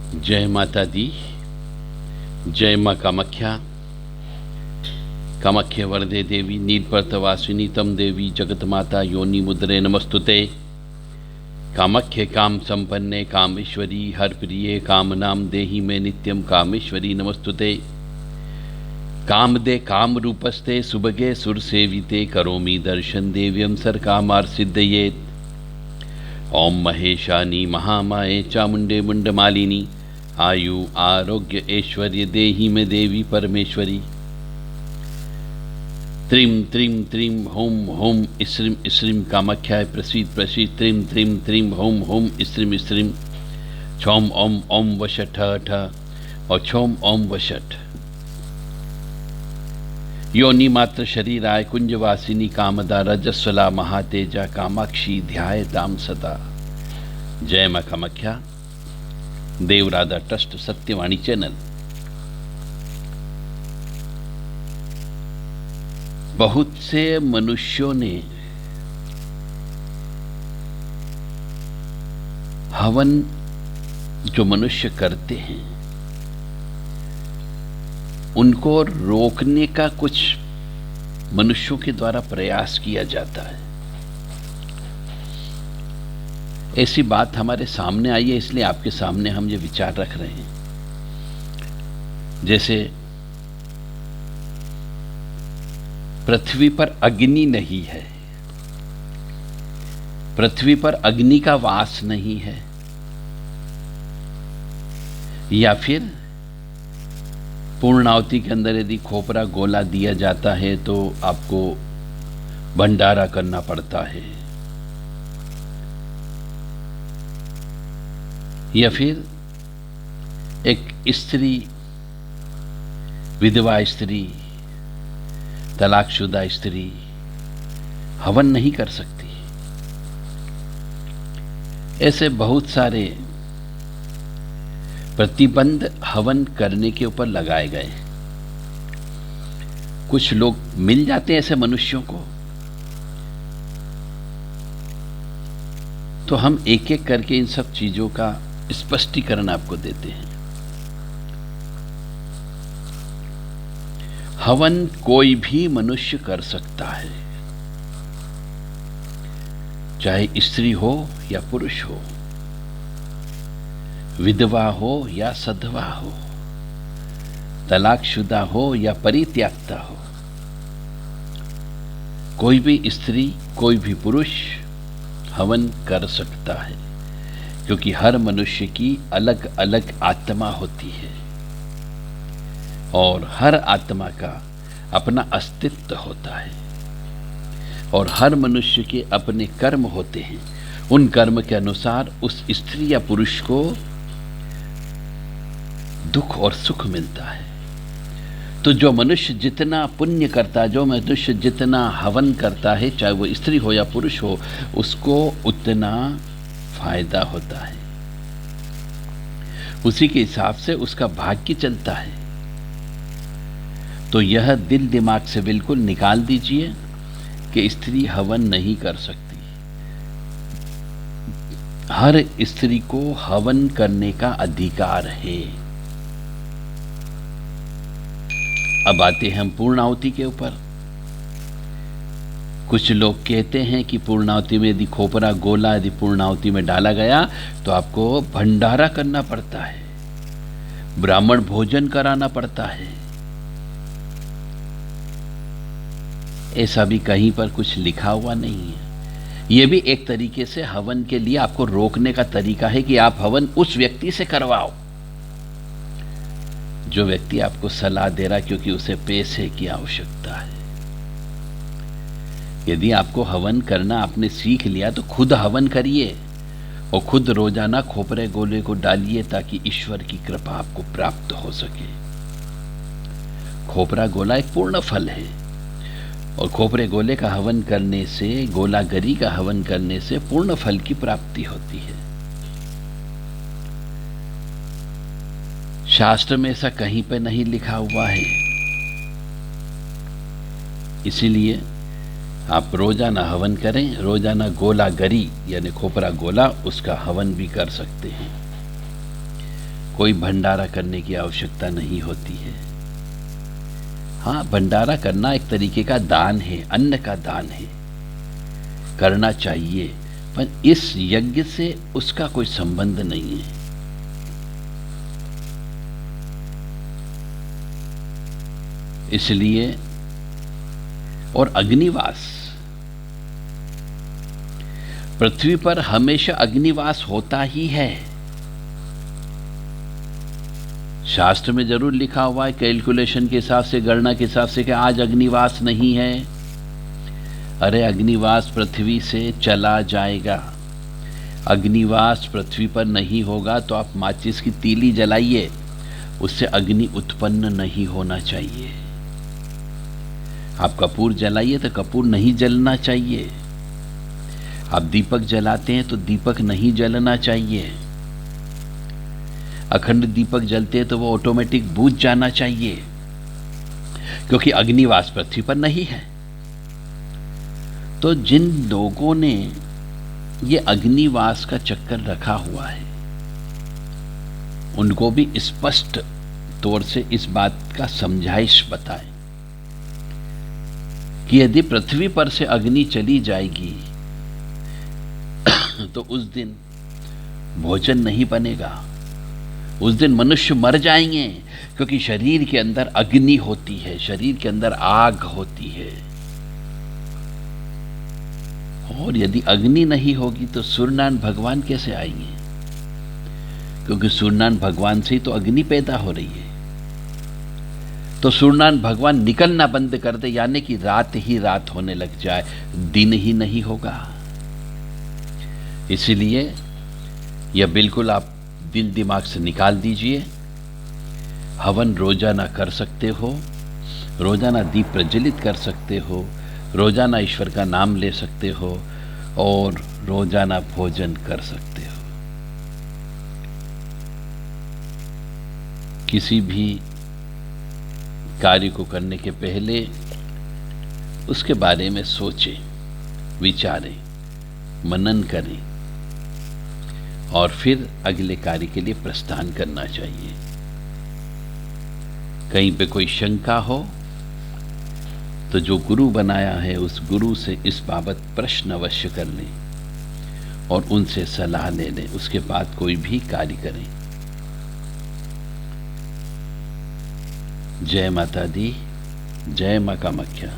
जय माता दी। जय माँ कामाख्या। कामाख्य वरदे देवी नीलपर्तवासिनी तम देवी जगत माता योनि मुद्रे नमस्तुते। कामाख्य काम संपन्ने कामेश्वरी हर प्रिये काम नाम देहि में नित्यम कामेश्वरी नमस्तुते। कामदे काम रूपस्ते सुबगे सुर सेविते करोमि दर्शन देव्यम सर कामार सिद्धयेत। ओम महेशानी महामाये चामुंडे मुंडमालिनी आयु आरोग्य ऐश्वर्य देहि में देवी परमेश्वरी। त्रिम त्रिम त्रिम होम होम इस्रिम इस्रिम कामाख्याय प्रसीद प्रसीद त्रिम त्रिम त्रिम होम होम इस्रिम इस्रिम छोम ओम ओम वशठ ठ और छोम ओम वशठ। योनि मात्र शरीराय कुंजवासिनी कामदा रजस्वला महातेजा कामाक्षी ध्याय दाम सदा। जय मां कामाख्या। Devradha trust Satyavani channel. बहुत से मनुष्यों ने हवन जो मनुष्य करते हैं उनको रोकने का कुछ मनुष्यों के द्वारा प्रयास किया जाता है। ऐसी बात हमारे सामने आई है, इसलिए आपके सामने हम ये विचार रख रहे हैं। जैसे पृथ्वी पर अग्नि नहीं है, पृथ्वी पर अग्नि का वास नहीं है, या फिर पूर्णावती के अंदर यदि खोपरा गोला दिया जाता है तो आपको भंडारा करना पड़ता है, या फिर एक स्त्री, विधवा स्त्री, तलाकशुदा स्त्री हवन नहीं कर सकती। ऐसे बहुत सारे प्रतिबंध हवन करने के ऊपर लगाए गए। कुछ लोग मिल जाते हैं ऐसे मनुष्यों को, तो हम एक एक करके इन सब चीजों का स्पष्टीकरण आपको देते हैं। हवन कोई भी मनुष्य कर सकता है, चाहे स्त्री हो या पुरुष हो, विधवा हो या सधवा हो, तलाकशुदा हो या परित्यागता हो। कोई भी स्त्री, कोई भी पुरुष हवन कर सकता है, क्योंकि हर मनुष्य की अलग अलग आत्मा होती है और हर आत्मा का अपना अस्तित्व होता है और हर मनुष्य के अपने कर्म होते हैं। उन कर्म के अनुसार उस स्त्री या पुरुष को दुख और सुख मिलता है। तो जो मनुष्य जितना पुण्य करता है, जो मनुष्य जितना हवन करता है, चाहे वो स्त्री हो या पुरुष हो, उसको उतना फायदा होता है। उसी के हिसाब से उसका भाग्य चलता है। तो यह दिल दिमाग से बिल्कुल निकाल दीजिए कि स्त्री हवन नहीं कर सकती। हर स्त्री को हवन करने का अधिकार है। अब आते हैं हम पूर्णाहुति के ऊपर। कुछ लोग कहते हैं कि पूर्णाहुति में यदि खोपरा गोला यदि पूर्णाहुति में डाला गया तो आपको भंडारा करना पड़ता है, ब्राह्मण भोजन कराना पड़ता है। ऐसा भी कहीं पर कुछ लिखा हुआ नहीं है। यह भी एक तरीके से हवन के लिए आपको रोकने का तरीका है कि आप हवन उस व्यक्ति से करवाओ जो व्यक्ति आपको सलाह दे रहा, क्योंकि उसे पैसे की आवश्यकता है। यदि आपको हवन करना आपने सीख लिया तो खुद हवन करिए और खुद रोजाना खोपरे गोले को डालिए ताकि ईश्वर की कृपा आपको प्राप्त हो सके। खोपरा गोला एक पूर्ण फल है और खोपरे गोले का हवन करने से, गोला गरी का हवन करने से पूर्ण फल की प्राप्ति होती है। शास्त्र में ऐसा कहीं पे नहीं लिखा हुआ है, इसीलिए आप रोजाना हवन करें। रोजाना गोला गरी यानी खोपरा गोला, उसका हवन भी कर सकते हैं। कोई भंडारा करने की आवश्यकता नहीं होती है। हाँ, भंडारा करना एक तरीके का दान है, अन्न का दान है, करना चाहिए, पर इस यज्ञ से उसका कोई संबंध नहीं है। इसलिए, और अग्निवास, पृथ्वी पर हमेशा अग्निवास होता ही है। शास्त्र में जरूर लिखा हुआ है, कैलकुलेशन के हिसाब से, गणना के हिसाब से, कि आज अग्निवास नहीं है। अरे अग्निवास पृथ्वी से चला जाएगा। अग्निवास पृथ्वी पर नहीं होगा तो आप माचिस की तीली जलाइए, उससे अग्नि उत्पन्न नहीं होना चाहिए। आप कपूर जलाइए तो कपूर नहीं जलना चाहिए। आप दीपक जलाते हैं तो दीपक नहीं जलना चाहिए। अखंड दीपक जलते हैं तो वो ऑटोमेटिक बुझ जाना चाहिए, क्योंकि अग्निवास पृथ्वी पर नहीं है। तो जिन लोगों ने ये अग्निवास का चक्कर रखा हुआ है, उनको भी स्पष्ट तौर से इस बात का समझाइश बताएं कि यदि पृथ्वी पर से अग्नि चली जाएगी तो उस दिन भोजन नहीं बनेगा, उस दिन मनुष्य मर जाएंगे, क्योंकि शरीर के अंदर अग्नि होती है, शरीर के अंदर आग होती है। और यदि अग्नि नहीं होगी तो सूर्यनारायण भगवान कैसे आएंगे? क्योंकि सूर्यनारायण भगवान से ही तो अग्नि पैदा हो रही है। तो सूर्यनारायण भगवान निकलना बंद कर दे, यानी कि रात ही रात होने लग जाए, दिन ही नहीं होगा। इसलिए यह बिल्कुल आप दिल दिमाग से निकाल दीजिए। हवन रोजाना कर सकते हो, रोजाना दीप प्रज्वलित कर सकते हो, रोजाना ईश्वर का नाम ले सकते हो, और रोजाना भोजन कर सकते हो। किसी भी कार्य को करने के पहले उसके बारे में सोचें, विचारें, मनन करें, और फिर अगले कार्य के लिए प्रस्थान करना चाहिए। कहीं पे कोई शंका हो तो जो गुरु बनाया है उस गुरु से इस बाबत प्रश्न अवश्य कर लें और उनसे सलाह ले लें, उसके बाद कोई भी कार्य करें। जय माता दी, जय मां कामाख्या।